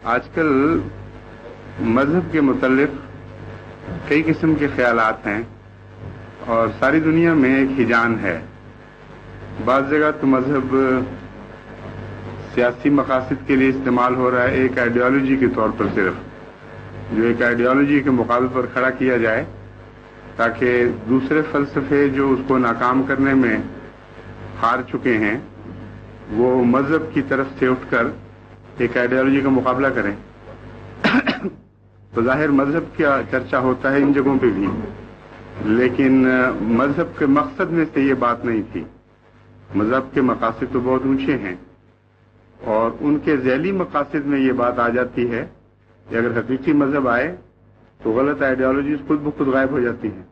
آج کل مذہب کے متعلق کئی قسم کے خیالات ہیں اور ساری دنیا میں ایک ہجان ہے۔ بعض جگہ تو مذہب سیاسی مقاصد کے لیے استعمال ہو رہا ہے، ایک آئیڈیالوجی کے طور پر، صرف جو ایک آئیڈیالوجی کے مقابل پر کھڑا کیا جائے تاکہ دوسرے فلسفے جو اس کو ناکام کرنے میں ہار چکے ہیں وہ مذہب کی طرف سے اٹھ کر ایک آئیڈیالوجی کا مقابلہ کریں۔ تو ظاہر مذہب کا چرچا ہوتا ہے ان جگہوں پہ بھی، لیکن مذہب کے مقصد میں سے یہ بات نہیں تھی۔ مذہب کے مقاصد تو بہت اونچے ہیں اور ان کے ذیلی مقاصد میں یہ بات آ جاتی ہے کہ اگر حقیقی مذہب آئے تو غلط آئیڈیالوجیز خود بخود غائب ہو جاتی ہیں،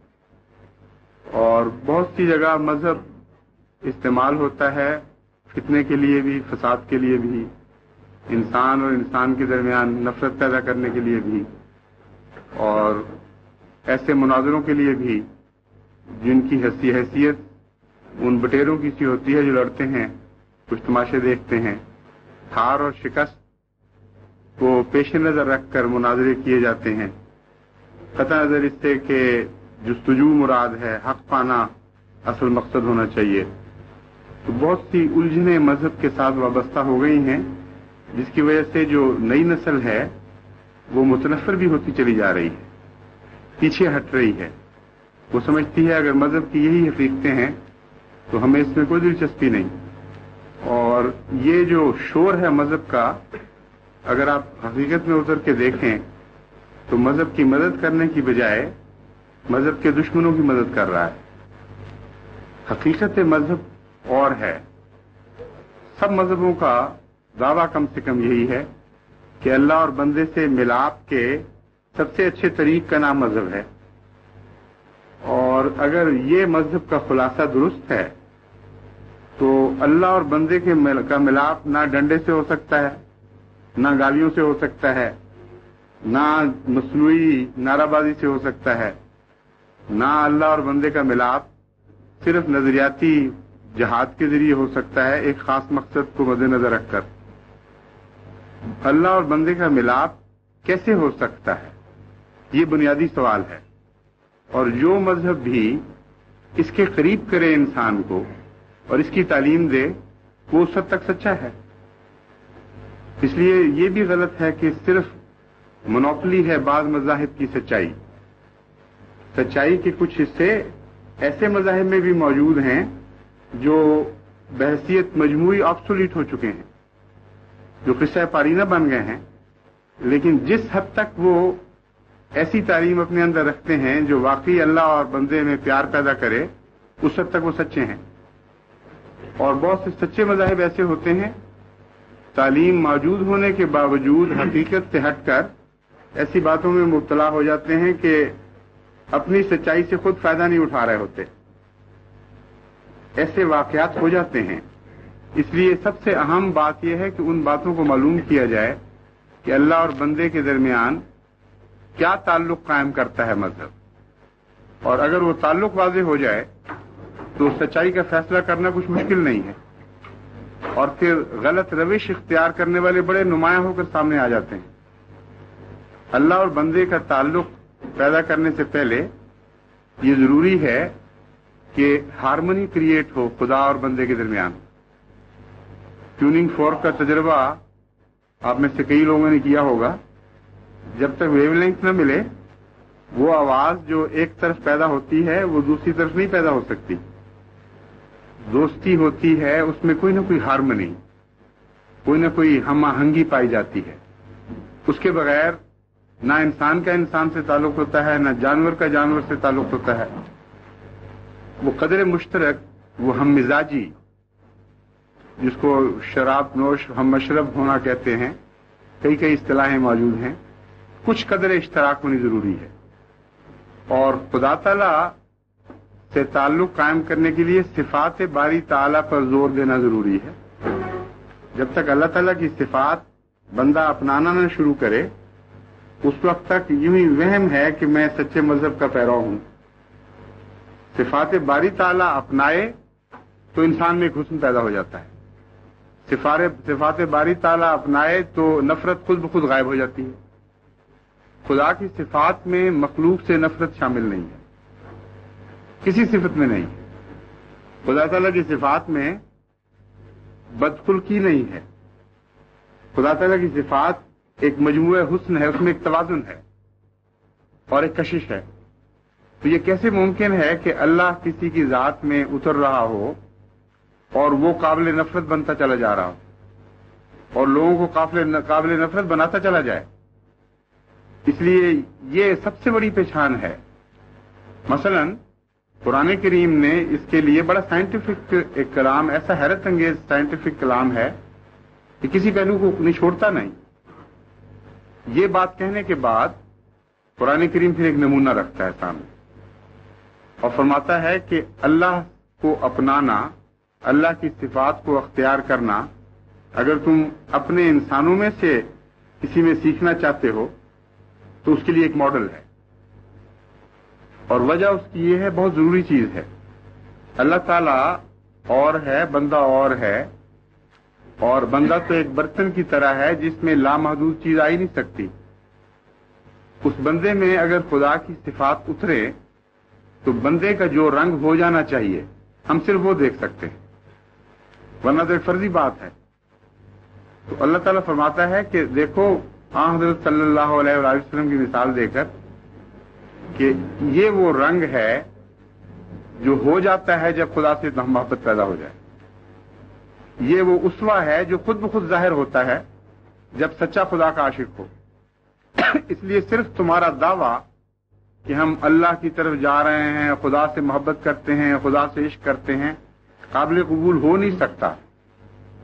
اور بہت سی جگہ مذہب استعمال ہوتا ہے فتنے کے لیے بھی، فساد کے لیے بھی، انسان اور انسان کے درمیان نفرت پیدا کرنے کے لیے بھی، اور ایسے مناظروں کے لیے بھی جن کی حیثیت ان بٹیروں کی سی ہوتی ہے جو لڑتے ہیں، کچھ تماشے دیکھتے ہیں۔ ہار اور شکست کو پیش نظر رکھ کر مناظرے کیے جاتے ہیں، قطع نظر اس سے کہ جستجو مراد ہے، حق پانا اصل مقصد ہونا چاہیے۔ تو بہت سی الجھنیں مذہب کے ساتھ وابستہ ہو گئی ہیں، جس کی وجہ سے جو نئی نسل ہے وہ متنفر بھی ہوتی چلی جا رہی ہے، پیچھے ہٹ رہی ہے۔ وہ سمجھتی ہے اگر مذہب کی یہی حقیقتیں ہیں تو ہمیں اس میں کوئی دلچسپی نہیں۔ اور یہ جو شور ہے مذہب کا، اگر آپ حقیقت میں اتر کے دیکھیں تو مذہب کی مدد کرنے کی بجائے مذہب کے دشمنوں کی مدد کر رہا ہے۔ حقیقت مذہب اور ہے۔ سب مذہبوں کا دعویٰ کم سے کم یہی ہے کہ اللہ اور بندے سے ملاپ کے سب سے اچھے طریق کا نام مذہب ہے، اور اگر یہ مذہب کا خلاصہ درست ہے تو اللہ اور بندے کا ملاپ نہ ڈنڈے سے ہو سکتا ہے، نہ گالیوں سے ہو سکتا ہے، نہ مصنوعی نعرہ بازی سے ہو سکتا ہے، نہ اللہ اور بندے کا ملاپ صرف نظریاتی جہاد کے ذریعے ہو سکتا ہے ایک خاص مقصد کو مد نظر رکھ کر۔ اللہ اور بندے کا ملاپ کیسے ہو سکتا ہے، یہ بنیادی سوال ہے، اور جو مذہب بھی اس کے قریب کرے انسان کو اور اس کی تعلیم دے وہ اس حد تک سچا ہے۔ اس لیے یہ بھی غلط ہے کہ صرف مونوپلی ہے بعض مذاہب کی سچائی کے کچھ حصے ایسے مذاہب میں بھی موجود ہیں جو بحیثیت مجموعی آبسولیٹ ہو چکے ہیں، جو قصہ پارینہ بن گئے ہیں، لیکن جس حد تک وہ ایسی تعلیم اپنے اندر رکھتے ہیں جو واقعی اللہ اور بندے میں پیار پیدا کرے، اس حد تک وہ سچے ہیں۔ اور بہت سے سچے مذاہب ایسے ہوتے ہیں تعلیم موجود ہونے کے باوجود حقیقت سے ہٹ کر ایسی باتوں میں مبتلا ہو جاتے ہیں کہ اپنی سچائی سے خود فائدہ نہیں اٹھا رہے ہوتے۔ ایسے واقعات ہو جاتے ہیں۔ اس لیے سب سے اہم بات یہ ہے کہ ان باتوں کو معلوم کیا جائے کہ اللہ اور بندے کے درمیان کیا تعلق قائم کرتا ہے مذہب، اور اگر وہ تعلق واضح ہو جائے تو سچائی کا فیصلہ کرنا کچھ مشکل نہیں ہے، اور پھر غلط روش اختیار کرنے والے بڑے نمایاں ہو کر سامنے آ جاتے ہیں۔ اللہ اور بندے کا تعلق پیدا کرنے سے پہلے یہ ضروری ہے کہ ہارمنی کریٹ ہو خدا اور بندے کے درمیان۔ ٹیوننگ فورک کا تجربہ آپ میں سے کئی لوگوں نے کیا ہوگا۔ جب تک ویو لینتھ نہ ملے وہ آواز جو ایک طرف پیدا ہوتی ہے وہ دوسری طرف نہیں پیدا ہو سکتی۔ دوستی ہوتی ہے اس میں کوئی نہ کوئی ہارمنی، کوئی نہ کوئی ہم آہنگی پائی جاتی ہے۔ اس کے بغیر نہ انسان کا انسان سے تعلق ہوتا ہے، نہ جانور کا جانور سے تعلق ہوتا ہے۔ وہ قدر مشترک، وہ ہم مزاجی، جس کو شراب نوش ہم مشرب ہونا کہتے ہیں، کئی اصطلاحیں موجود ہیں، کچھ قدر اشتراک ہونی ضروری ہے۔ اور خدا تعالی سے تعلق قائم کرنے کے لیے صفات باری تعالی پر زور دینا ضروری ہے۔ جب تک اللہ تعالیٰ کی صفات بندہ اپنانا نہ شروع کرے اس وقت تک یوں ہی وہم ہے کہ میں سچے مذہب کا پیرو ہوں۔ صفات باری تعالیٰ اپنائے تو انسان میں ایک حسن پیدا ہو جاتا ہے۔ صفات باری تعالیٰ اپنائے تو نفرت خود بخود غائب ہو جاتی ہے. خدا کی صفات میں مخلوق سے نفرت شامل نہیں ہے، کسی صفت میں نہیں. خدا تعالیٰ کی صفات میں بدخلقی نہیں ہے. خدا تعالیٰ کی صفات ایک مجموعہ حسن ہے، اس میں ایک توازن ہے اور ایک کشش ہے. تو یہ کیسے ممکن ہے کہ اللہ کسی کی ذات میں اتر رہا ہو اور وہ قابل نفرت بنتا چلا جا رہا ہو اور لوگوں کو قابل نفرت بناتا چلا جائے؟ اس لیے یہ سب سے بڑی پہچان ہے. مثلا قرآن کریم نے اس کے لیے بڑا سائنٹیفک ایک کلام، ایسا حیرت انگیز سائنٹیفک کلام ہے کہ کسی پہلو کو نہیں چھوڑتا نہیں. یہ بات کہنے کے بعد قرآن کریم پھر ایک نمونہ رکھتا ہے سامنے اور فرماتا ہے کہ اللہ کو اپنانا، اللہ کی صفات کو اختیار کرنا، اگر تم اپنے انسانوں میں سے کسی میں سیکھنا چاہتے ہو تو اس کے لیے ایک ماڈل ہے. اور وجہ اس کی یہ ہے، بہت ضروری چیز ہے. اللہ تعالیٰ اور ہے، بندہ اور ہے. اور بندہ تو ایک برتن کی طرح ہے جس میں لامحدود چیز آ ہی نہیں سکتی. اس بندے میں اگر خدا کی صفات اترے تو بندے کا جو رنگ ہو جانا چاہیے ہم صرف وہ دیکھ سکتے ہیں، ورنہ تو ایک فرضی بات ہے. تو اللہ تعالیٰ فرماتا ہے کہ دیکھو حضرت صلی اللہ علیہ وآلہ وسلم کی مثال دے کر کہ یہ وہ رنگ ہے جو ہو جاتا ہے جب خدا سے محبت پیدا ہو جائے. یہ وہ اسوہ ہے جو خود بخود ظاہر ہوتا ہے جب سچا خدا کا عاشق ہو. اس لیے صرف تمہارا دعویٰ کہ ہم اللہ کی طرف جا رہے ہیں، خدا سے محبت کرتے ہیں، خدا سے عشق کرتے ہیں، قابل قبول ہو نہیں سکتا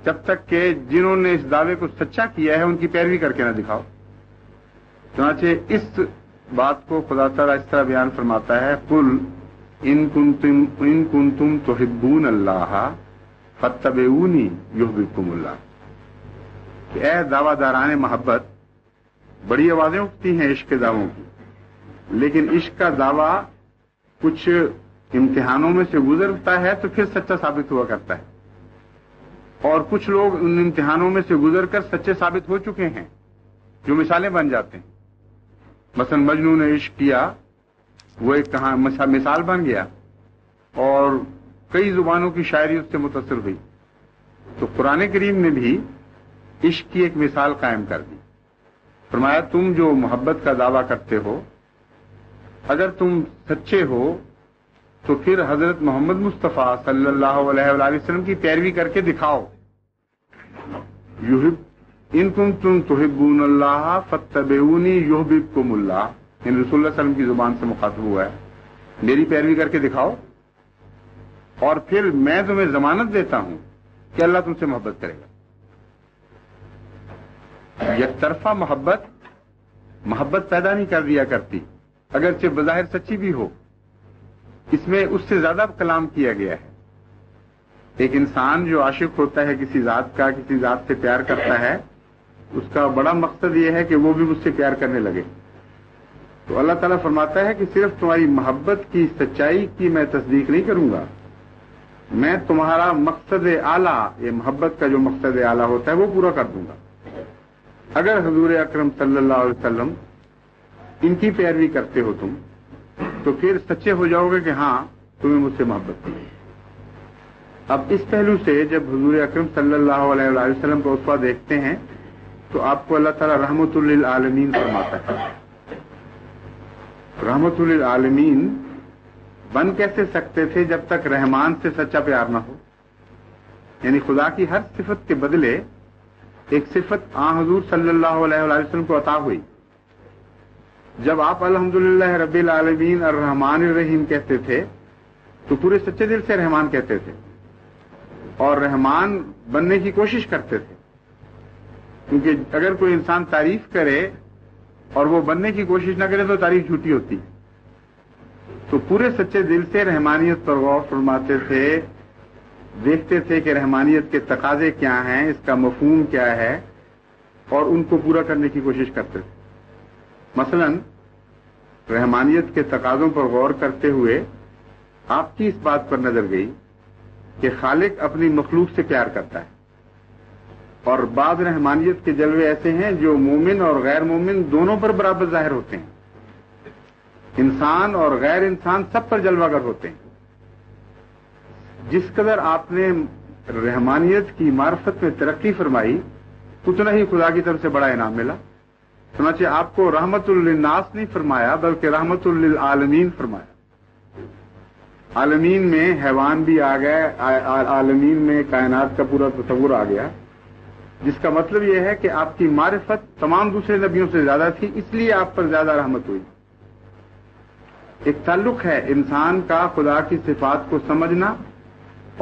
جب تک کہ جنہوں نے اس دعوے کو سچا کیا ہے ان کی پیروی کر کے نہ دکھاؤ. چنانچہ اس بات کو خدا تعالیٰ اس طرح بیان فرماتا ہے، قل ان کنتم تحبون اللہ فاتبعونی یحببکم اللہ. کہ اے دعویٰ داران محبت، بڑی آوازیں اٹھتی ہیں عشق کے دعووں کی، لیکن عشق کا دعویٰ کچھ امتحانوں میں سے گزرتا ہے تو پھر سچا ثابت ہوا کرتا ہے. اور کچھ لوگ ان امتحانوں میں سے گزر کر سچے ثابت ہو چکے ہیں جو مثالیں بن جاتے ہیں. مثلا مجنون نے عشق کیا، وہ ایک کہاں مثال بن گیا اور کئی زبانوں کی شاعری اس سے متاثر ہوئی. تو قرآن کریم نے بھی عشق کی ایک مثال قائم کر دی. فرمایا تم جو محبت کا دعویٰ کرتے ہو، اگر تم سچے ہو تو پھر حضرت محمد مصطفیٰ صلی اللہ علیہ وآلہ وسلم کی پیروی کر کے دکھاؤ. ان کنتم تحبون اللہ فاتبعونی یحببکم اللہ. ان رسول اللہ صلی اللہ علیہ وسلم کی زبان سے مخاطب ہوا ہے، میری پیروی کر کے دکھاؤ اور پھر میں تمہیں ضمانت دیتا ہوں کہ اللہ تم سے محبت کرے گا. یک طرفہ محبت پیدا نہیں کر دیا کرتی، اگرچہ بظاہر سچی بھی ہو. اس میں اس سے زیادہ کلام کیا گیا ہے. ایک انسان جو عاشق ہوتا ہے کسی ذات کا، کسی ذات سے پیار کرتا ہے، اس کا بڑا مقصد یہ ہے کہ وہ بھی مجھ سے پیار کرنے لگے. تو اللہ تعالیٰ فرماتا ہے کہ صرف تمہاری محبت کی سچائی کی میں تصدیق نہیں کروں گا، میں تمہارا مقصد اعلیٰ، یہ محبت کا جو مقصد اعلیٰ ہوتا ہے وہ پورا کر دوں گا. اگر حضور اکرم صلی اللہ علیہ وسلم ان کی پیروی کرتے ہو تم، تو پھر سچے ہو جاؤ گے کہ ہاں تمہیں مجھ سے محبت ہے. اب اس پہلو سے جب حضور اکرم صلی اللہ علیہ وآلہ وسلم کو اسوہ دیکھتے ہیں تو آپ کو اللہ تعالیٰ رحمت للعالمین فرماتا ہے. رحمت للعالمین بن کیسے سکتے تھے جب تک رحمان سے سچا پیار نہ ہو؟ یعنی خدا کی ہر صفت کے بدلے ایک صفت حضور صلی اللہ علیہ وآلہ وسلم کو عطا ہوئی. جب آپ الحمدللہ رب العالمین الرحمن الرحیم کہتے تھے تو پورے سچے دل سے رحمان کہتے تھے اور رحمان بننے کی کوشش کرتے تھے، کیونکہ اگر کوئی انسان تعریف کرے اور وہ بننے کی کوشش نہ کرے تو تعریف جھوٹی ہوتی. تو پورے سچے دل سے رحمانیت پر غور فرماتے تھے، دیکھتے تھے کہ رحمانیت کے تقاضے کیا ہیں، اس کا مفہوم کیا ہے، اور ان کو پورا کرنے کی کوشش کرتے تھے. مثلا رحمانیت کے تقاضوں پر غور کرتے ہوئے آپ کی اس بات پر نظر گئی کہ خالق اپنی مخلوق سے پیار کرتا ہے. اور بعض رحمانیت کے جلوے ایسے ہیں جو مومن اور غیر مومن دونوں پر برابر ظاہر ہوتے ہیں، انسان اور غیر انسان سب پر جلوہ گر ہوتے ہیں۔ جس قدر آپ نے رحمانیت کی معرفت میں ترقی فرمائی اتنا ہی خدا کی طرف سے بڑا انعام ملا۔ چنانچہ آپ کو رحمت للناس نہیں فرمایا بلکہ رحمت للعالمین فرمایا۔ عالمین میں حیوان بھی آ گئے، عالمین میں کائنات کا پورا تصور آ گیا، جس کا مطلب یہ ہے کہ آپ کی معرفت تمام دوسرے نبیوں سے زیادہ تھی، اس لیے آپ پر زیادہ رحمت ہوئی۔ ایک تعلق ہے انسان کا خدا کی صفات کو سمجھنا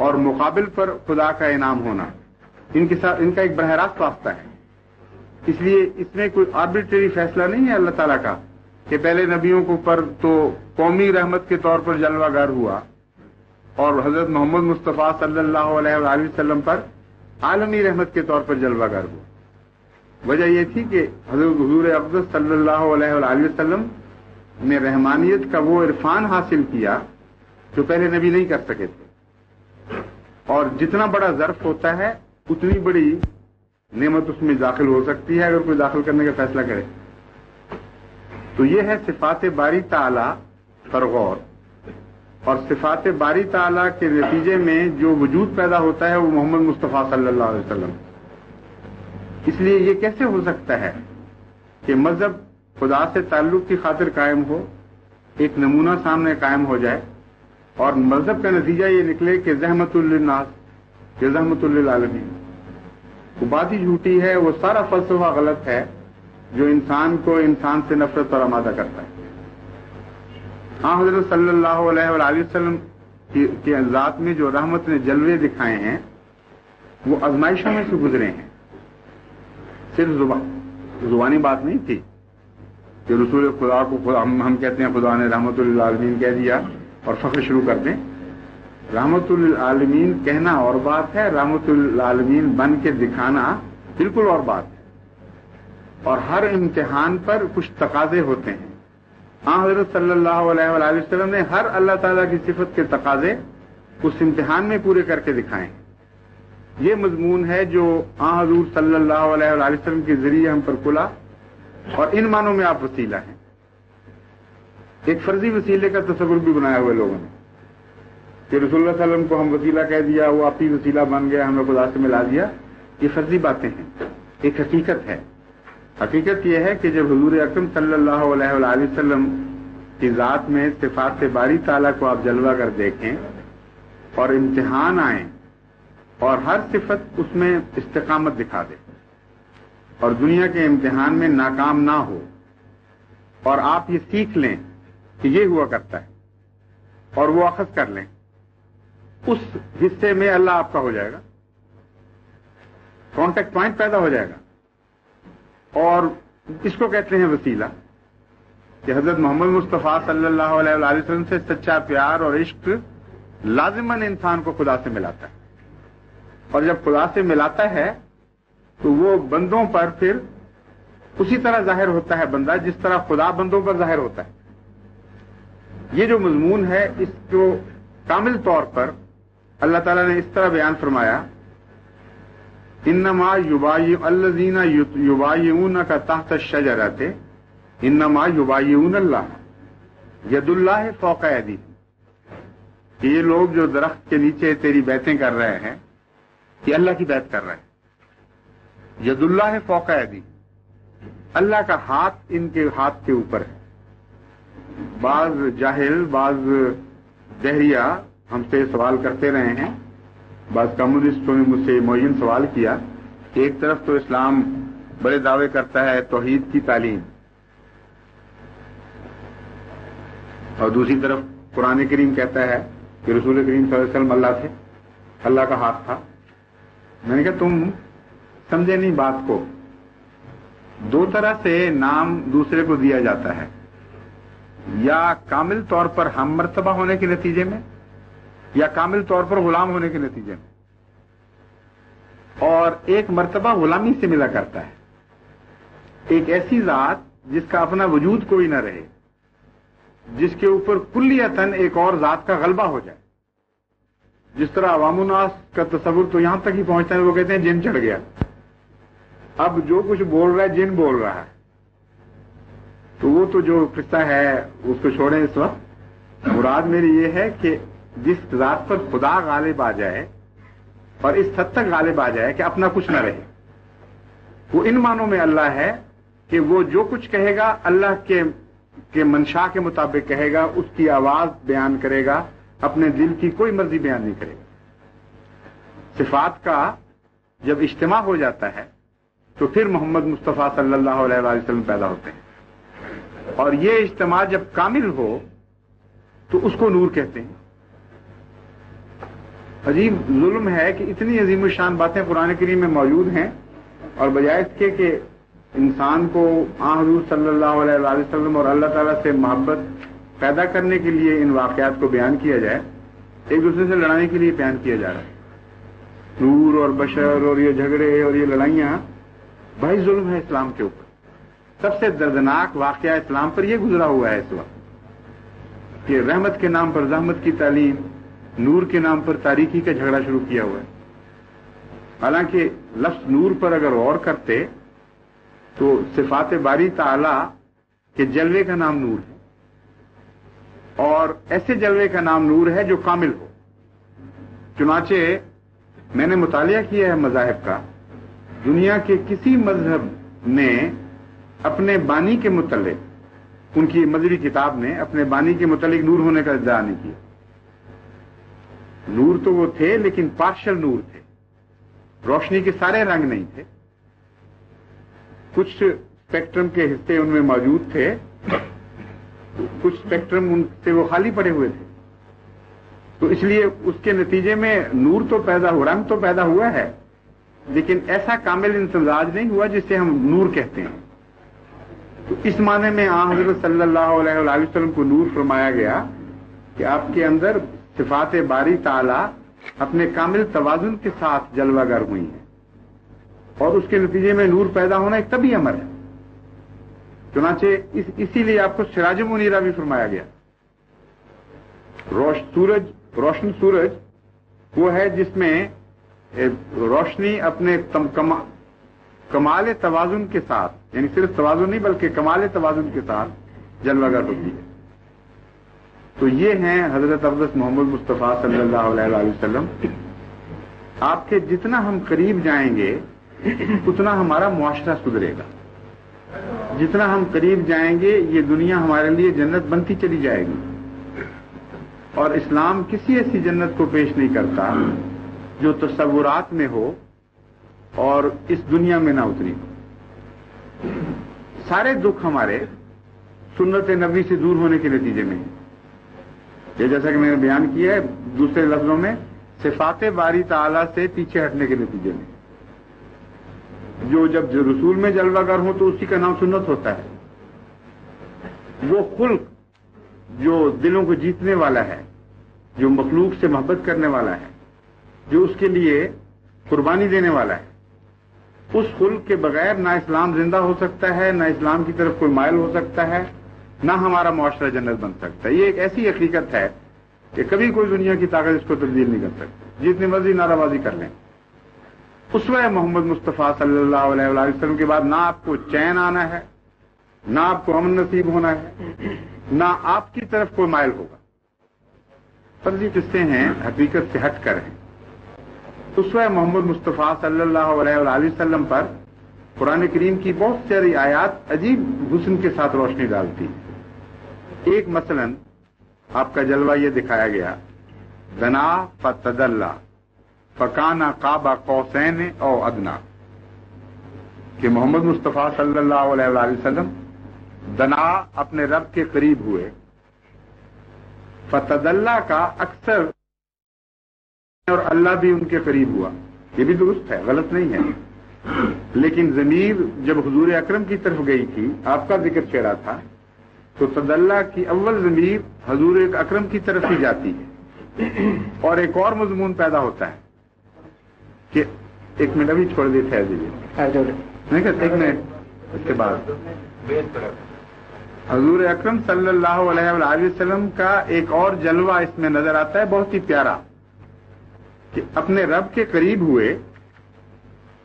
اور مقابل پر خدا کا انعام ہونا، ان کا ایک براہ راست واسطہ ہے۔ اس لیے اس میں کوئی آربیٹری فیصلہ نہیں ہے اللہ تعالیٰ کا کہ پہلے نبیوں کو پر تو قومی رحمت کے طور پر جلوہ گر ہوا اور حضرت محمد مصطفیٰ صلی اللہ علیہ وآلہ وسلم پر عالمی رحمت کے طور پر جلوہ گر ہوا۔ وجہ یہ تھی کہ حضرت حضور اقدس صلی اللہ علیہ وآلہ وسلم نے رحمانیت کا وہ عرفان حاصل کیا جو پہلے نبی نہیں کر سکے تھے، اور جتنا بڑا ظرف ہوتا ہے اتنی بڑی نعمت اس میں داخل ہو سکتی ہے اگر کوئی داخل کرنے کا فیصلہ کرے۔ تو یہ ہے صفات باری تعالی پر غور، اور صفات باری تعالی کے نتیجے میں جو وجود پیدا ہوتا ہے وہ محمد مصطفیٰ صلی اللہ علیہ وسلم۔ اس لیے یہ کیسے ہو سکتا ہے کہ مذہب خدا سے تعلق کی خاطر قائم ہو، ایک نمونہ سامنے قائم ہو جائے، اور مذہب کا نتیجہ یہ نکلے کہ زحمت للناس کہ زحمت للعالمین۔ وہ بات ہی جھوٹی ہے، وہ سارا فلسفہ غلط ہے جو انسان کو انسان سے نفرت پر آمادہ کرتا ہے۔ ہاں، حضرت صلی اللہ علیہ وآلہ وسلم کی ذات میں جو رحمت نے جلوے دکھائے ہیں وہ آزمائشوں میں سے گزرے ہیں، صرف زبانی بات نہیں تھی کہ رسول خدا کو ہم کہتے ہیں خدا نے رحمت للعالمین کہہ دیا اور فخر شروع کر دیں۔ رحمت للعالمین کہنا اور بات ہے، رحمت للعالمین بن کے دکھانا بالکل اور بات ہے، اور ہر امتحان پر کچھ تقاضے ہوتے ہیں۔ ہاں، حضرت صلی اللہ علیہ وآلہ وسلم نے ہر اللہ تعالیٰ کی صفت کے تقاضے اس امتحان میں پورے کر کے دکھائے ہیں۔ یہ مضمون ہے جو حضور صلی اللہ علیہ وآلہ وسلم کے ذریعے ہم پر کھلا، اور ان معنوں میں آپ وسیلہ ہیں۔ ایک فرضی وسیلے کا تصور بھی بنایا ہوئے لوگوں نے کہ رسول اللہ صلی اللہ علیہ وسلم کو ہم وسیلہ کہہ دیا، وہ آپ ہی وسیلہ بن گیا، ہمیں خدا سے ملا دیا۔ یہ فرضی باتیں ہیں، ایک حقیقت ہے۔ حقیقت یہ ہے کہ جب حضور اکرم صلی اللہ علیہ وآلہ وسلم کی ذات میں صفات باری تعالیٰ کو آپ جلوہ کر دیکھیں اور امتحان آئیں اور ہر صفت اس میں استقامت دکھا دے اور دنیا کے امتحان میں ناکام نہ ہو، اور آپ یہ سیکھ لیں کہ یہ ہوا کرتا ہے اور وہ اخذ کر لیں، اس حصے میں اللہ آپ کا ہو جائے گا، کانٹیکٹ پوائنٹ پیدا ہو جائے گا۔ اور اس کو کہتے ہیں وسیلہ، کہ حضرت محمد مصطفیٰ صلی اللہ علیہ وآلہ وسلم سے سچا پیار اور عشق لازماً انسان کو خدا سے ملاتا ہے، اور جب خدا سے ملاتا ہے تو وہ بندوں پر پھر اسی طرح ظاہر ہوتا ہے بندہ جس طرح خدا بندوں پر ظاہر ہوتا ہے۔ یہ جو مضمون ہے اس کو کامل طور پر اللہ تعالیٰ نے اس طرح بیان فرمایا، انما الذین یبایعونک تحت الشجرۃ انما یبایعون اللہ ید اللہ فوق ایدیہم، کہ یہ لوگ جو درخت کے نیچے تیری بیعتیں کر رہے ہیں یہ اللہ کی بیعت کر رہے ہیں۔ ید اللہ فوق ایدیہم، اللہ کا ہاتھ ان کے ہاتھ کے اوپر ہے۔ بعض جاہل، بعض دہریہ ہم سے سوال کرتے رہے ہیں، بعض کمیونسٹوں نے مجھ سے معین سوال کیا کہ ایک طرف تو اسلام بڑے دعوے کرتا ہے توحید کی تعلیم، اور دوسری طرف قرآن کریم کہتا ہے کہ رسول کریم صلی اللہ علیہ وسلم اللہ تھے، اللہ کا ہاتھ تھا۔ میں نے کہا تم سمجھے نہیں بات کو، دو طرح سے نام دوسرے کو دیا جاتا ہے، یا کامل طور پر ہم مرتبہ ہونے کے نتیجے میں، یا کامل طور پر غلام ہونے کے نتیجے میں، اور ایک مرتبہ غلامی سے ملا کرتا ہے، ایک ایسی ذات جس کا اپنا وجود کوئی نہ رہے، جس کے اوپر کلیتاً ایک اور ذات کا غلبہ ہو جائے۔ جس طرح عوام الناس کا تصور تو یہاں تک ہی پہنچتا ہے، وہ کہتے ہیں جن چڑھ گیا، اب جو کچھ بول رہا ہے جن بول رہا ہے، تو وہ تو جو قصہ ہے اس کو چھوڑیں اس وقت. مراد میری یہ ہے کہ جس ذات پر خدا غالب آ جائے اور اس حد تک غالب آ جائے کہ اپنا کچھ نہ رہے، وہ ان معنوں میں اللہ ہے کہ وہ جو کچھ کہے گا اللہ کے منشا کے مطابق کہے گا، اس کی آواز بیان کرے گا، اپنے دل کی کوئی مرضی بیان نہیں کرے گا. صفات کا جب اجتماع ہو جاتا ہے تو پھر محمد مصطفیٰ صلی اللہ علیہ وسلم پیدا ہوتے ہیں، اور یہ اجتماع جب کامل ہو تو اس کو نور کہتے ہیں. عجیب ظلم ہے کہ اتنی عظیم الشان باتیں قرآن کریم میں موجود ہیں، اور بجائے اس کے کہ انسان کو حضور صلی اللہ علیہ وسلم اور اللہ تعالیٰ سے محبت پیدا کرنے کے لیے ان واقعات کو بیان کیا جائے، ایک دوسرے سے لڑانے کے لیے بیان کیا جا رہا ہے. نور اور بشر اور یہ جھگڑے اور یہ لڑائیاں بھائی ظلم ہے اسلام کے اوپر. سب سے دردناک واقعہ اسلام پر یہ گزرا ہوا ہے اس وقت کہ رحمت کے نام پر زحمت کی تعلیم، نور کے نام پر تاریکی کا جھگڑا شروع کیا ہوا ہے. حالانکہ لفظ نور پر اگر غور کرتے تو صفات باری تعالی کے جلوے کا نام نور ہے، اور ایسے جلوے کا نام نور ہے جو کامل ہو. چنانچہ میں نے مطالعہ کیا ہے مذاہب کا، دنیا کے کسی مذہب نے اپنے بانی کے متعلق، ان کی مذہبی کتاب نے اپنے بانی کے متعلق نور ہونے کا ادعا نہیں کیا. نور تو وہ تھے لیکن پارشل نور تھے، روشنی کے سارے رنگ نہیں تھے. کچھ اسپیکٹرم کے حصے ان میں موجود تھے، کچھ اسپیکٹرم ان سے وہ خالی پڑے ہوئے تھے. تو اس لیے اس کے نتیجے میں نور تو پیدا ہوا، رنگ تو پیدا ہوا ہے، لیکن ایسا کامل امتزاج نہیں ہوا جسے ہم نور کہتے ہیں. تو اس معنی میں حضرت صلی اللہ علیہ وسلم کو نور فرمایا گیا کہ آپ کے اندر صفات باری تعالی اپنے کامل توازن کے ساتھ جلوہ گر ہوئی ہیں، اور اس کے نتیجے میں نور پیدا ہونا ایک طبی امر ہے. چنانچہ اسی لیے آپ کو سراج منیرہ بھی فرمایا گیا. روشن سورج وہ ہے جس میں روشنی اپنے کمال توازن کے ساتھ، یعنی صرف توازن نہیں بلکہ کمال توازن کے ساتھ جلوہ گر ہوتی ہے. تو یہ ہیں حضرت اقدس محمد مصطفیٰ صلی اللہ علیہ وسلم. آپ کے جتنا ہم قریب جائیں گے اتنا ہمارا معاشرہ سدھرے گا. جتنا ہم قریب جائیں گے یہ دنیا ہمارے لیے جنت بنتی چلی جائے گی. اور اسلام کسی ایسی جنت کو پیش نہیں کرتا جو تصورات میں ہو اور اس دنیا میں نہ اتری ہو. سارے دکھ ہمارے سنت نبی سے دور ہونے کے نتیجے میں ہیں. یہ جیسا کہ میں نے بیان کیا ہے دوسرے لفظوں میں صفات باری تعالی سے پیچھے ہٹنے کے نتیجے میں. جب رسول میں جلوہ گر ہو تو اسی کا نام سنت ہوتا ہے. وہ خلق جو دلوں کو جیتنے والا ہے، جو مخلوق سے محبت کرنے والا ہے، جو اس کے لیے قربانی دینے والا ہے، اس خلق کے بغیر نہ اسلام زندہ ہو سکتا ہے، نہ اسلام کی طرف کوئی مائل ہو سکتا ہے، نہ ہمارا معاشرہ جنت بن سکتا ہے. یہ ایک ایسی حقیقت ہے کہ کبھی کوئی دنیا کی طاقت اس کو تبدیل نہیں کر سکتی، جتنی مرضی نعرہ بازی کر لیں. اسوہ محمد مصطفیٰ صلی اللہ علیہ وسلم کے بعد نہ آپ کو چین آنا ہے، نہ آپ کو امن نصیب ہونا ہے، نہ آپ کی طرف کوئی مائل ہوگا. فرضی قصے ہیں، حقیقت سے ہٹ کر ہیں. اسوہ محمد مصطفیٰ صلی اللہ علیہ وسلم پر قرآن کریم کی بہت ساری آیات عجیب حسن کے ساتھ روشنی ڈالتی. ایک مثلا آپ کا جلوہ یہ دکھایا گیا، دنا فتدلا فکانا قاب قوسین او ادنا، کہ محمد مصطفیٰ صلی اللہ علیہ وسلم دنا اپنے رب کے قریب ہوئے. فتدلا کا اکثر اور اللہ بھی ان کے قریب ہوا، یہ بھی درست ہے، غلط نہیں ہے. لیکن ضمیر جب حضور اکرم کی طرف گئی تھی، آپ کا ذکر چھیڑا تھا، تو تدلہ کی اول ضمیر حضور اکرم کی طرف ہی جاتی ہے. اور ایک اور مضمون پیدا ہوتا ہے کہ ایک منٹ ابھی چھوڑ دیتے ہیں نہیں کہتے، ایک منٹ اس کے بعد حضور اکرم صلی اللہ علیہ وسلم کا ایک اور جلوہ اس میں نظر آتا ہے بہت ہی پیارا، کہ اپنے رب کے قریب ہوئے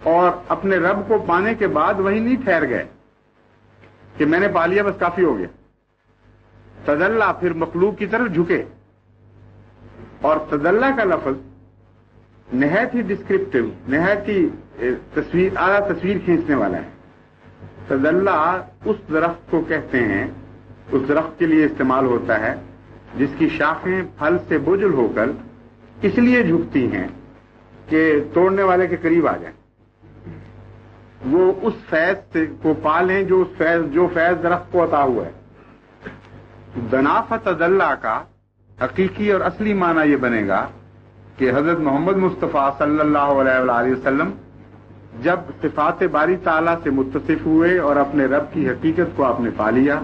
اور اپنے رب کو پانے کے بعد وہی نہیں ٹھہر گئے کہ میں نے پا لیا بس کافی ہو گیا. تدلّا پھر مخلوق کی طرف جھکے. اور تدلّا کا لفظ نہایت ہی ڈسکرپٹیو، نہایت ہی اعلیٰ تصویر کھینچنے والا ہے. تدلّا اس درخت کو کہتے ہیں، اس درخت کے لیے استعمال ہوتا ہے جس کی شاخیں پھل سے بوجھل ہو کر اس لیے جھکتی ہیں کہ توڑنے والے کے قریب آ جائیں، وہ اس فیض کو پا لیں جو فیض درخت کو عطا ہوا ہے. دناف تدلّا کا حقیقی اور اصلی معنی یہ بنے گا کہ حضرت محمد مصطفیٰ صلی اللہ علیہ وآلہ وسلم جب صفات باری تعالیٰ سے متصف ہوئے اور اپنے رب کی حقیقت کو آپ نے پا لیا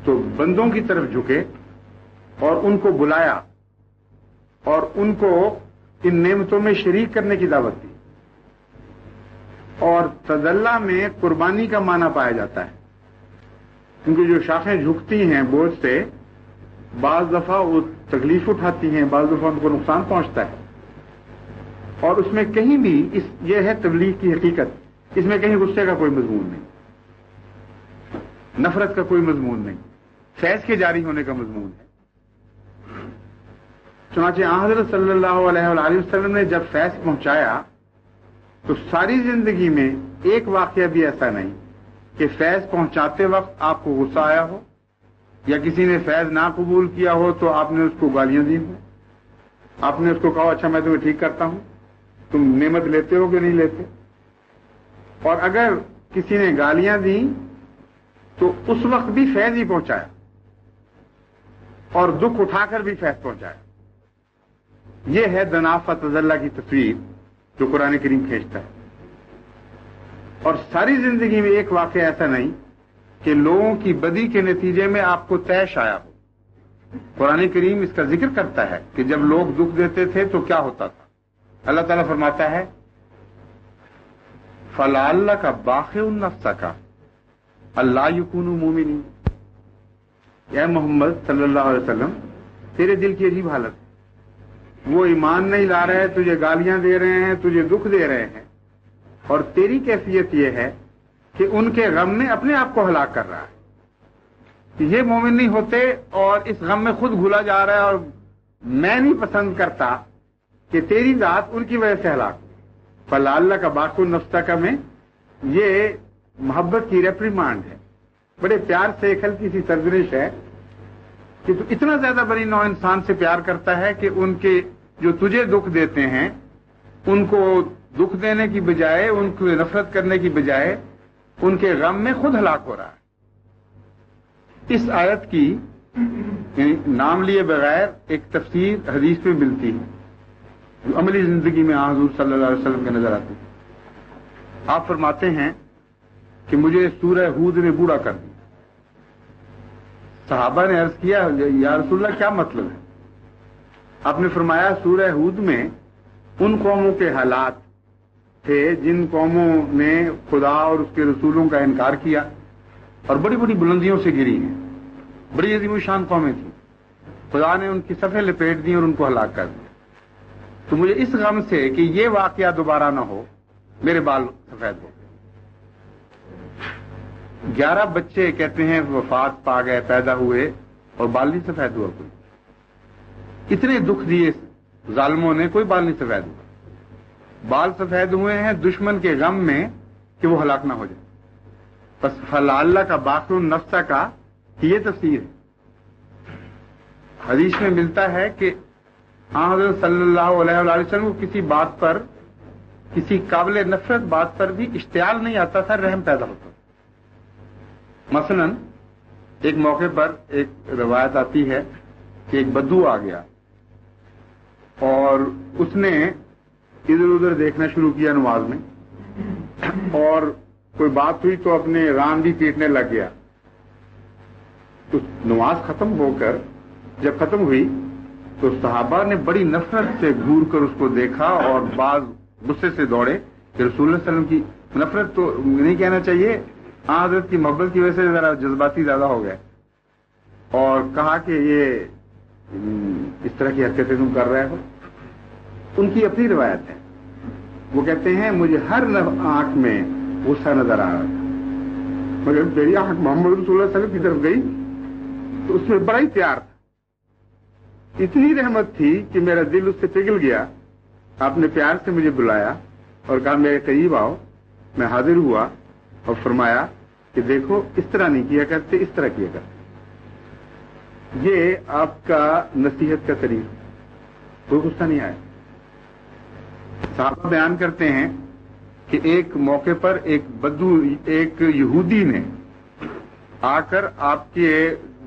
تو بندوں کی طرف جھکے اور ان کو بلایا اور ان کو ان نعمتوں میں شریک کرنے کی دعوت دی. اور تدلّا میں قربانی کا معنی پایا جاتا ہے، کیونکہ جو شاخیں جھکتی ہیں بوجھ سے بعض دفعہ وہ تکلیف اٹھاتی ہیں، بعض دفعہ ان کو نقصان پہنچتا ہے. اور اس میں کہیں بھی یہ ہے تبلیغ کی حقیقت، اس میں کہیں غصے کا کوئی مضمون نہیں، نفرت کا کوئی مضمون نہیں، فیض کے جاری ہونے کا مضمون ہے. چنانچہ حضرت صلی اللہ علیہ وآلہ وسلم نے جب فیض پہنچایا تو ساری زندگی میں ایک واقعہ بھی ایسا نہیں کہ فیض پہنچاتے وقت آپ کو غصہ آیا ہو یا کسی نے فیض نہ قبول کیا ہو تو آپ نے اس کو گالیاں دی ہوں، آپ نے اس کو کہا اچھا میں تمہیں ٹھیک کرتا ہوں، تم نعمت لیتے ہو کہ نہیں لیتے. اور اگر کسی نے گالیاں دی تو اس وقت بھی فیض ہی پہنچایا اور دکھ اٹھا کر بھی فیض پہنچایا. یہ ہے دناف تدلّا کی تصویر جو قرآن کریم کھینچتا ہے. اور ساری زندگی میں ایک واقعہ ایسا نہیں کہ لوگوں کی بدی کے نتیجے میں آپ کو طیش آیا ہو. قرآن کریم اس کا ذکر کرتا ہے کہ جب لوگ دکھ دیتے تھے تو کیا ہوتا تھا. اللہ تعالیٰ فرماتا ہے فَلَعَلَّكَ بَاخِعٌ نَفْسَكَ أَلَّا يَكُونُوا مُؤْمِنِينَ. اے محمد صلی اللہ علیہ وسلم، تیرے دل کی عجیب حالت ہے، وہ ایمان نہیں لا رہے، تجھے گالیاں دے رہے ہیں، تجھے دکھ دے رہے ہیں، اور تیری کیفیت یہ ہے کہ ان کے غم میں اپنے آپ کو ہلاک کر رہا ہے. یہ مومن نہیں ہوتے اور اس غم میں خود گھلا جا رہا ہے اور میں نہیں پسند کرتا کہ تیری ذات ان کی وجہ سے ہلاک. فَلَعَلَّكَ بَاخِعٌ نَفْسَكَ میں یہ محبت کی ریپریمانڈ ہے، بڑے پیار سے ایک ہلکی سی سرزنش ہے کہ تو اتنا زیادہ بڑی نوع انسان سے پیار کرتا ہے کہ ان کے جو تجھے دکھ دیتے ہیں ان کو دکھ دینے کی بجائے، ان کو نفرت کرنے کی بجائے ان کے غم میں خود ہلاک ہو رہا ہے. اس آیت کی یعنی نام لیے بغیر ایک تفسیر حدیث میں ملتی ہے جو عملی زندگی میں حضور صلی اللہ علیہ وسلم کے نظر آتی ہے. آپ فرماتے ہیں کہ مجھے سورہ ہود نے بوڑھا کر دیا. صحابہ نے عرض کیا یا رسول اللہ کیا مطلب ہے؟ آپ نے فرمایا سورہ ہود میں ان قوموں کے حالات تھے جن قوموں نے خدا اور اس کے رسولوں کا انکار کیا اور بڑی بڑی بلندیوں سے گری ہیں، بڑی عظیم الشان قومیں تھیں. خدا نے ان کی صفیں لپیٹ دی اور ان کو ہلاک کر دیا. تو مجھے اس غم سے کہ یہ واقعہ دوبارہ نہ ہو میرے بال سفید ہو گئے. 11 بچے کہتے ہیں وفات پا گئے، پیدا ہوئے اور بال نہیں سفید ہوا کوئی. اتنے دکھ دیے ظالموں نے، کوئی بال نہیں سفید ہوا. بال سفید ہوئے ہیں دشمن کے غم میں کہ وہ ہلاک نہ ہو جائے. بس فَلَعَلَّكَ بَاخِعٌ نَفْسَكَ یہ تفسیر ہے. حدیث میں ملتا ہے کہ حضرت صلی اللہ علیہ وآلہ وسلم کو کسی بات پر، کسی قابل نفرت بات پر بھی اشتعال نہیں آتا تھا، رحم پیدا ہوتا. مثلا ایک موقع پر ایک روایت آتی ہے کہ ایک بدو آ گیا اور اس نے ادھر ادھر دیکھنا شروع کیا نماز میں، اور کوئی بات ہوئی تو اپنے ران بھی پیٹنے لگ گیا. تو نماز ختم ہو کر جب ختم ہوئی تو صحابہ نے بڑی نفرت سے گھور کر اس کو دیکھا اور بعض غصے سے دوڑے کہ رسول اللہ صلی اللہ علیہ وسلم کی نفرت تو نہیں کہنا چاہیے، حضرت کی محبت کی وجہ سے ذرا جذباتی زیادہ ہو گئے، اور کہا کہ یہ اس طرح کی حرکتیں تم کر رہے ہو. ان کی اپنی روایت ہے وہ کہتے ہیں مجھے ہر آنکھ میں غصہ نظر آ رہا تھا، مگر میری آنکھ محمد رسول اللہ صلی اللہ علیہ وسلم کی طرف گئی تو اس میں بڑا ہی پیار تھا، اتنی رحمت تھی کہ میرا دل اس سے پگھل گیا۔ آپ نے پیار سے مجھے بلایا اور کہا میرے قریب آؤ، میں حاضر ہوا اور فرمایا کہ دیکھو اس طرح نہیں کیا کرتے، اس طرح کیا کرتے، یہ آپ کا نصیحت کا طریقہ۔ کوئی غصہ نہیں آیا۔ صحابہ بیان کرتے ہیں کہ ایک موقع پر ایک یہودی نے آ کر آپ کے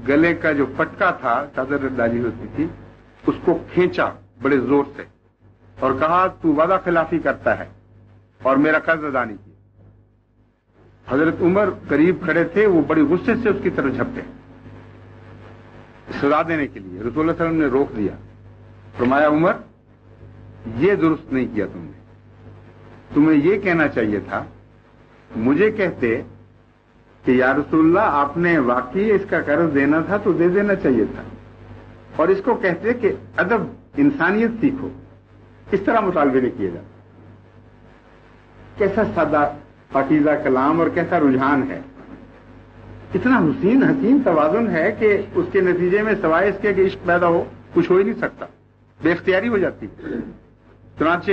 گلے کا جو پٹکا تھا، چادر ڈالی ہوتی تھی، اس کو کھینچا بڑے زور سے اور کہا تو وعدہ خلافی کرتا ہے اور میرا قرض ادا نہیں کیا۔ حضرت عمر قریب کھڑے تھے، وہ بڑی غصے سے اس کی طرف جھپٹے سزا دینے کے لیے۔ رسول اللہ صلی اللہ علیہ وسلم نے روک دیا، فرمایا عمر یہ درست نہیں کیا تم نے، تمہیں یہ کہنا چاہیے تھا، مجھے کہتے کہ یا رسول اللہ آپ نے واقعی اس کا قرض دینا تھا تو دے دینا چاہیے تھا، اور اس کو کہتے کہ ادب انسانیت سیکھو، اس طرح مطالبے نہیں کیے جاتے۔ کیسا سادہ پاکیزہ کلام اور کیسا رجحان ہے، اتنا حسین توازن ہے کہ اس کے نتیجے میں سوائے اس کے کہ عشق پیدا ہو کچھ ہو ہی نہیں سکتا، بے اختیاری ہو جاتی ہے۔ چنانچہ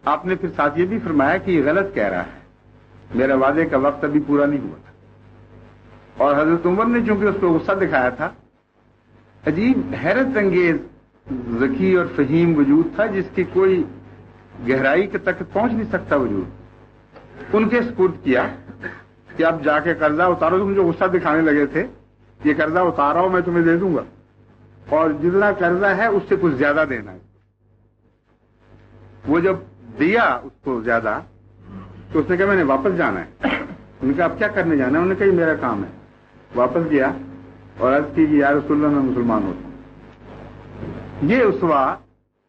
آپ نے پھر ساتھ یہ بھی فرمایا کہ یہ غلط کہہ رہا ہے، میرا وعدے کا وقت ابھی پورا نہیں ہوا تھا۔ اور حضرت عمر نے چونکہ اس کو غصہ دکھایا تھا، عجیب حیرت انگیز ذکی اور فہیم وجود تھا جس کی کوئی گہرائی کے تک پہنچ نہیں سکتا وجود، ان کے سپرد کیا کہ اب جا کے قرضہ اتارو، تم جو غصہ دکھانے لگے تھے یہ قرضہ اتارو، میں تمہیں دے دوں گا، اور جتنا قرضہ ہے اس سے کچھ زیادہ دینا ہے۔ وہ جب دیا اس کو زیادہ تو اس نے کہا میں نے واپس جانا ہے۔ ان کا اب کیا کرنے جانا ہے؟ انہوں نے کہا یہ میرا کام ہے۔ واپس گیا اور عرض کی کہ یا رسول اللہ میں مسلمان ہوتا ہوں۔ یہ اسوا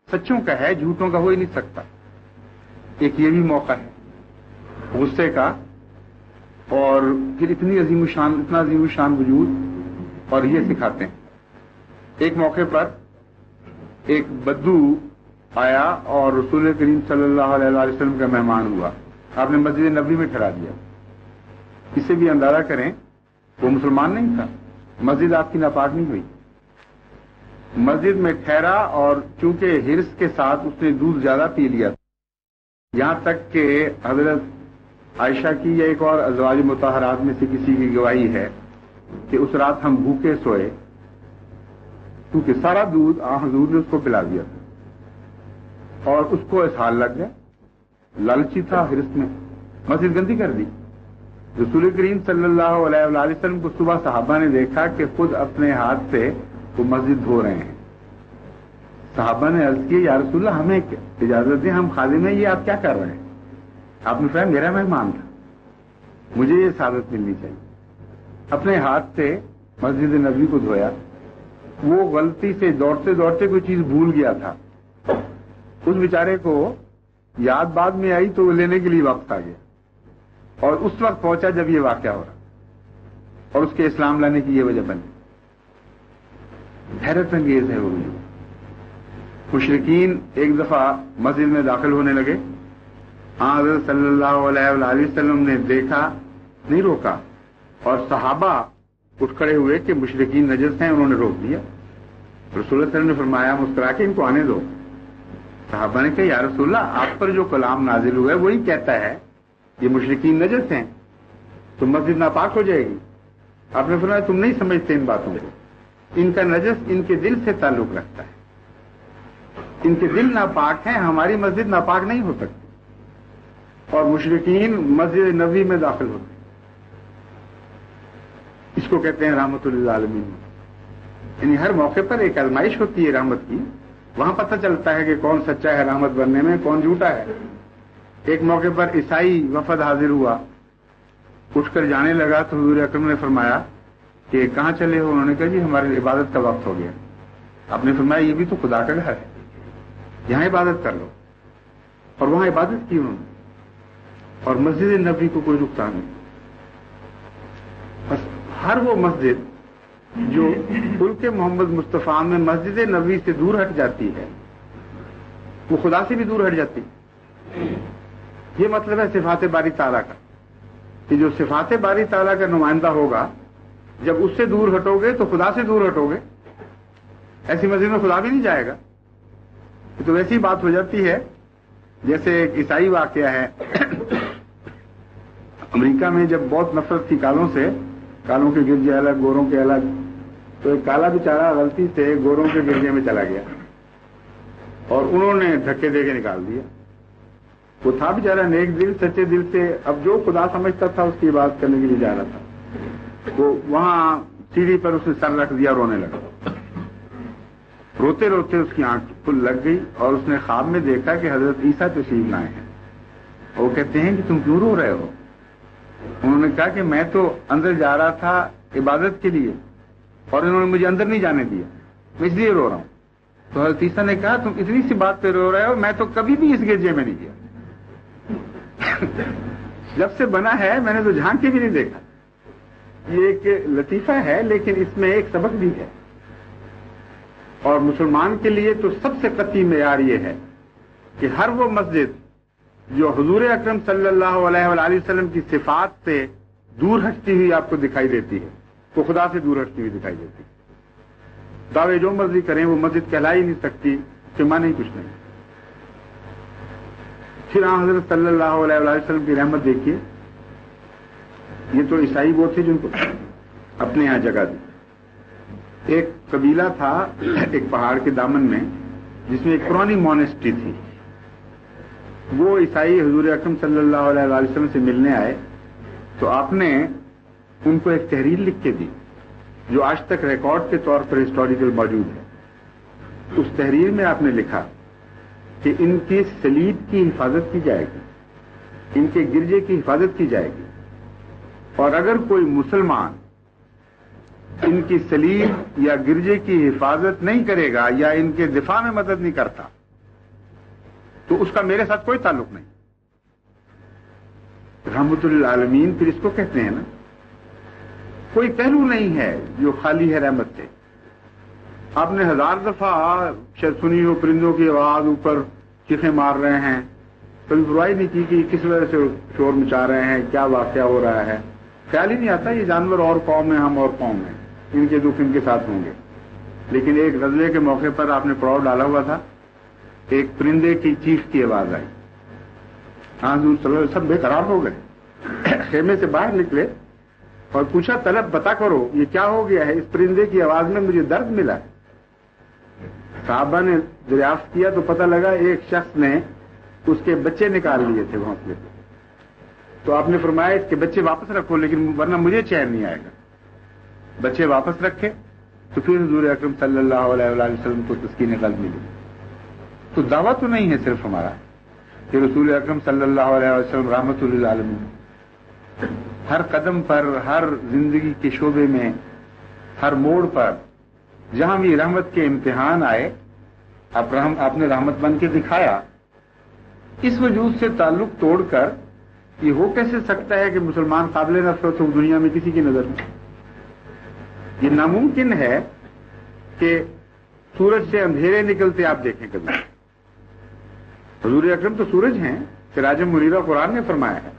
سچوں کا ہے، جھوٹوں کا ہو ہی نہیں سکتا۔ ایک یہ بھی موقع ہے غصے کا، اور پھر اتنا عظیم الشان وجود، اور یہ سکھاتے ہیں۔ ایک موقع پر ایک بدو آیا اور رسول کریم صلی اللہ علیہ وسلم کا مہمان ہوا، آپ نے مسجد نبوی میں ٹھہرا دیا۔ اس سے بھی اندازہ کریں وہ مسلمان نہیں تھا، مسجد آپ کی ناپاک نہیں ہوئی، مسجد میں ٹھہرا، اور چونکہ حرص کے ساتھ اس نے دودھ زیادہ پی لیا، یہاں تک کہ حضرت عائشہ کی یا ایک اور ازواج مطہرات میں سے کسی کی گواہی ہے کہ اس رات ہم بھوکے سوئے کیونکہ سارا دودھ حضور نے اس کو پلا دیا تھا، اور اس کو اسہال لگ گیا، لالچی تھا، حرص میں مسجد گندی کر دی۔ رسول کریم صلی اللہ علیہ وسلم کو صبح صحابہ نے دیکھا کہ خود اپنے ہاتھ سے وہ مسجد دھو رہے ہیں۔ صحابہ نے عرض کی یا رسول اللہ ہمیں اجازت دیں، ہم خادم ہیں، یہ آپ کیا کر رہے ہیں؟ آپ نے فرمایا میرا مہمان تھا، مجھے یہ سعادت ملنی چاہیے۔ اپنے ہاتھ سے مسجد نبوی کو دھویا۔ وہ غلطی سے دوڑتے دوڑتے کوئی چیز بھول گیا تھا، اس بیچارے کو یاد بعد میں آئی تو وہ لینے کے لیے واپس آ گیا، اور اس وقت پہنچا جب یہ واقعہ ہو رہا، اور اس کے اسلام لانے کی یہ وجہ بنی۔ حیرت انگیز ہے وہ وجود۔ مشرکین ایک دفعہ مسجد میں داخل ہونے لگے، حضرت صلی اللہ علیہ وسلم نے دیکھا، نہیں روکا، اور صحابہ اٹھ کھڑے ہوئے کہ مشرکین نجس ہیں، انہوں نے روک دیا۔ رسول اللہ صلی اللہ علیہ وسلم نے فرمایا مسکرا کے ان کو آنے دو۔ صحابہ نے کہا یا رسول اللہ آپ پر جو کلام نازل ہوا ہے وہی کہتا ہے یہ مشرکین نجس ہیں تو مسجد ناپاک ہو جائے گی۔ آپ نے فرمایا تم نہیں سمجھتے ان باتوں کو، ان کا نجس ان کے دل سے تعلق رکھتا ہے، ان کے دل ناپاک ہیں، ہماری مسجد ناپاک نہیں ہو سکتی، اور مشرکین مسجد نبوی میں داخل ہوتے ہیں۔ اس کو کہتے ہیں رحمت للعالمین، یعنی ہر موقع پر ایک آزمائش ہوتی ہے رحمت کی، وہاں پتہ چلتا ہے کہ کون سچا ہے رحمت بننے میں، کون جھوٹا ہے۔ ایک موقع پر عیسائی وفد حاضر ہوا، اٹھ کر جانے لگا تو حضور اکرم نے فرمایا کہ کہاں چلے ہو؟ انہوں نے کہا جی ہماری عبادت کا وقت ہو گیا۔ آپ نے فرمایا یہ بھی تو خدا کا گھر ہے، یہاں عبادت کر لو، اور وہاں عبادت کی انہوں نے، اور مسجد نبوی کو کوئی نقصان نہیں۔ بس ہر وہ مسجد جو ملک محمد مصطفیٰ میں مسجد نبوی سے دور ہٹ جاتی ہے وہ خدا سے بھی دور ہٹ جاتی، یہ مطلب ہے صفات باری تعالیٰ کا، کہ جو صفات باری تعالیٰ کا نمائندہ ہوگا، جب اس سے دور ہٹو گے تو خدا سے دور ہٹو گے، ایسی مسجد میں خدا بھی نہیں جائے گا۔ تو ویسی بات ہو جاتی ہے جیسے ایک عیسائی واقعہ ہے، امریکہ میں جب بہت نفرت تھی کالوں سے، کالوں کے گرجے الگ، گوروں کے الگ، تو ایک کالا بیچارہ غلطی سے گوروں کے گرجے میں چلا گیا اور انہوں نے دھکے دے کے نکال دیا۔ وہ تھا بیچارہ نیک دل، سچے دل سے، اب جو خدا سمجھتا تھا اس کی عبادت کرنے کے لیے جا رہا تھا، وہ وہاں سیڑھی پر اس نے سر رکھ دیا، رونے لگا، روتے روتے اس کی آنکھ پھل لگ گئی اور اس نے خواب میں دیکھا کہ حضرت عیسیٰ تشریف لائے ہیں، اور وہ کہتے ہیں کہ تم کیوں رو رہے ہو؟ انہوں نے کہا کہ میں تو اندر جا رہا تھا عبادت کے لیے اور انہوں نے مجھے اندر نہیں جانے دیا، میں اس لیے رو رہا ہوں۔ تو حضرت عیسیٰ نے کہا تم اتنی سی بات پہ رو رہے ہو، میں تو کبھی بھی اس گرجے میں نہیں گیا، جب سے بنا ہے میں نے تو جھانک کے بھی نہیں دیکھا۔ یہ ایک لطیفہ ہے لیکن اس میں ایک سبق بھی ہے، اور مسلمان کے لیے تو سب سے قطعی معیار یہ ہے کہ ہر وہ مسجد جو حضور اکرم صلی اللہ علیہ وآلہ وسلم کی صفات سے دور ہٹتی ہوئی آپ کو دکھائی دیتی ہے، وہ خدا سے دور ہٹتی ہوئی دکھائی دیتی ہے۔ دعوے جو مرضی کریں وہ مسجد کہلا ہی نہیں سکتی، کہ ماں نہیں کچھ نہیں۔ پھر حضرت صلی اللہ علیہ وآلہ وسلم کی رحمت دیکھیے، یہ تو عیسائی وہ تھے جن کو اپنے یہاں جگہ دی۔ ایک قبیلہ تھا ایک پہاڑ کے دامن میں جس میں ایک پرانی مونسٹری تھی، وہ عیسائی حضور اکرم صلی اللہ علیہ وآلہ وسلم سے ملنے آئے تو آپ نے ان کو ایک تحریر لکھ کے دی جو آج تک ریکارڈ کے طور پر ہسٹوریکل موجود ہے۔ اس تحریر میں آپ نے لکھا کہ ان کی صلیب کی حفاظت کی جائے گی، ان کے گرجے کی حفاظت کی جائے گی، اور اگر کوئی مسلمان ان کی صلیب یا گرجے کی حفاظت نہیں کرے گا یا ان کے دفاع میں مدد نہیں کرتا تو اس کا میرے ساتھ کوئی تعلق نہیں۔ رحمت للعالمین پھر اس کو کہتے ہیں نا، کوئی پہلو نہیں ہے جو خالی ہے رحمت سے۔ آپ نے ہزار دفعہ شاید سنی ہو پرندوں کی آواز اوپر چیخیں مار رہے ہیں، کبھی پرواہی نہیں کی کہ کس وجہ سے شور مچا رہے ہیں، کیا واقعہ ہو رہا ہے، خیال ہی نہیں آتا یہ جانور اور قوم ہیں، ہم اور قوم ہیں، ان کے دکھ ان کے ساتھ ہوں گے۔ لیکن ایک غزوے کے موقع پر آپ نے پڑاؤ ڈالا ہوا تھا، ایک پرندے کی چیخ کی آواز آئی، حضور صلی اللہ علیہ وسلم بے قرار ہو گئے، خیمے سے باہر نکلے اور پوچھا طلب بتا کرو یہ کیا ہو گیا ہے، اس پرندے کی آواز میں مجھے درد ملا ہے۔ صحابہ نے دریافت کیا تو پتہ لگا ایک شخص نے اس کے بچے نکال لیے تھے گھونسلے سے، تو آپ نے فرمایا اس کے بچے واپس رکھو لیکن ورنہ مجھے چین نہیں آئے گا۔ بچے واپس رکھے تو پھر حضور اکرم صلی اللہ علیہ وآلہ وسلم کو تسکین قلب ملی۔ تو دعویٰ تو نہیں ہے صرف ہمارا کہ رسول اکرم صلی اللہ علیہ وسلم رحمت للعالمین، ہر قدم پر، ہر زندگی کے شعبے میں، ہر موڑ پر جہاں بھی رحمت کے امتحان آئے آپ نے رحمت بن کے دکھایا۔ اس وجود سے تعلق توڑ کر یہ ہو کیسے سکتا ہے کہ مسلمان قابل نفرت ہو دنیا میں کسی کی نظر میں؟ یہ ناممکن ہے کہ سورج سے اندھیرے نکلتے آپ دیکھیں کبھی۔ حضور اکرم تو سورج ہیں، سراج منیرہ قرآن نے فرمایا ہے۔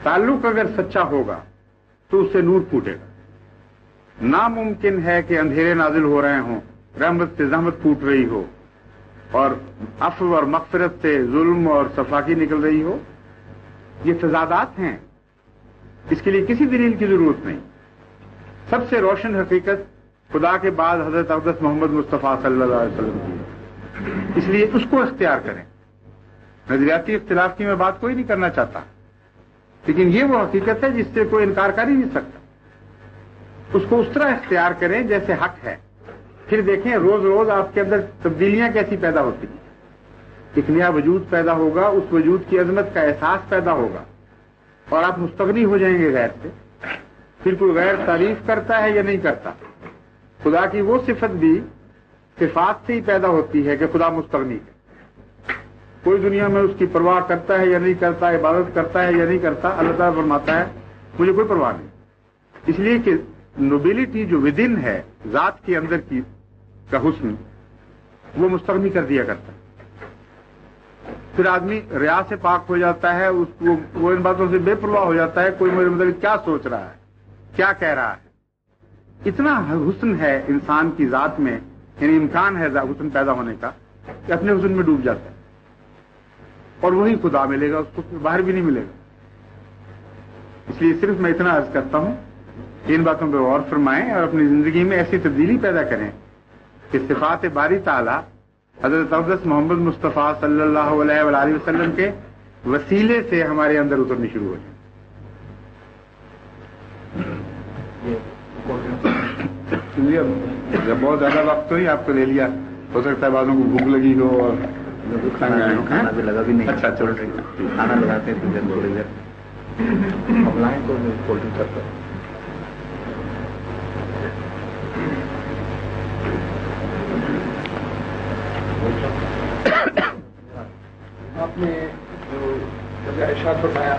تعلق اگر سچا ہوگا تو اس سے نور پھوٹے گا۔ ناممکن ہے کہ اندھیرے نازل ہو رہے ہوں، رحمت سے زحمت پھوٹ رہی ہو اور عفو اور مغفرت سے ظلم اور صفاقی نکل رہی ہو۔ یہ تضادات ہیں، اس کے لیے کسی دلیل کی ضرورت نہیں۔ سب سے روشن حقیقت خدا کے بعد حضرت اقدس محمد مصطفیٰ صلی اللہ علیہ وسلم کی ہے، اس لیے اس کو اختیار کریں۔ نظریاتی اختلاف کی میں بات کوئی نہیں کرنا چاہتا، لیکن یہ وہ حقیقت ہے جس سے کوئی انکار کر ہی نہیں سکتا۔ اس کو اس طرح اختیار کریں جیسے حق ہے، پھر دیکھیں روز روز آپ کے اندر تبدیلیاں کیسی پیدا ہوتی ہیں۔ ایک نیا وجود پیدا ہوگا، اس وجود کی عظمت کا احساس پیدا ہوگا اور آپ مستغنی ہو جائیں گے غیر سے۔ پھر کوئی غیر تعریف کرتا ہے یا نہیں کرتا، خدا کی وہ صفت بھی صفات سے ہی پیدا ہوتی ہے کہ خدا مستغنی ہے۔ کوئی دنیا میں اس کی پرواہ کرتا ہے یا نہیں کرتا، عبادت کرتا ہے یا نہیں کرتا، اللہ تعالیٰ فرماتا ہے مجھے کوئی پرواہ نہیں، اس لیے کہ نوبیلٹی جو ودن ہے، ذات کے اندر کی کا حسن، وہ مستغنی کر دیا کرتا ہے۔ پھر آدمی ریا سے پاک ہو جاتا ہے، وہ ان باتوں سے بے پرواہ ہو جاتا ہے، کوئی میرے مطلب کیا سوچ رہا ہے، کیا کہہ رہا ہے. اتنا حسن ہے انسان کی ذات میں، یعنی امکان ہے حسن پیدا ہونے کا، کہ اپنے حسن میں ڈوب جاتا ہے اور وہی خدا ملے گا، اس کو باہر بھی نہیں ملے گا. اس لیے صرف میں اتنا عرض کرتا ہوں کہ ان باتوں پہ غور فرمائیں اور اپنی زندگی میں ایسی تبدیلی پیدا کریں کہ صفات باری تعالی حضرت اقدس محمد مصطفیٰ صلی اللہ علیہ وآلہ وسلم کے وسیلے سے ہمارے اندر اترنی شروع ہو جائے. جب بہت زیادہ وقت تو نہیں آپ کو لے لیا، ہو سکتا ہے بعضوں کو بھوک لگی ہو اور کھانا بھی لگا بھی نہیں. اچھا چلو کھانا لگاتے ہیں تو تھوڑی دیر اب لائیں تو کولڈ ڈرنک کرتا ہے. آپ نے جو ارشاد فرمایا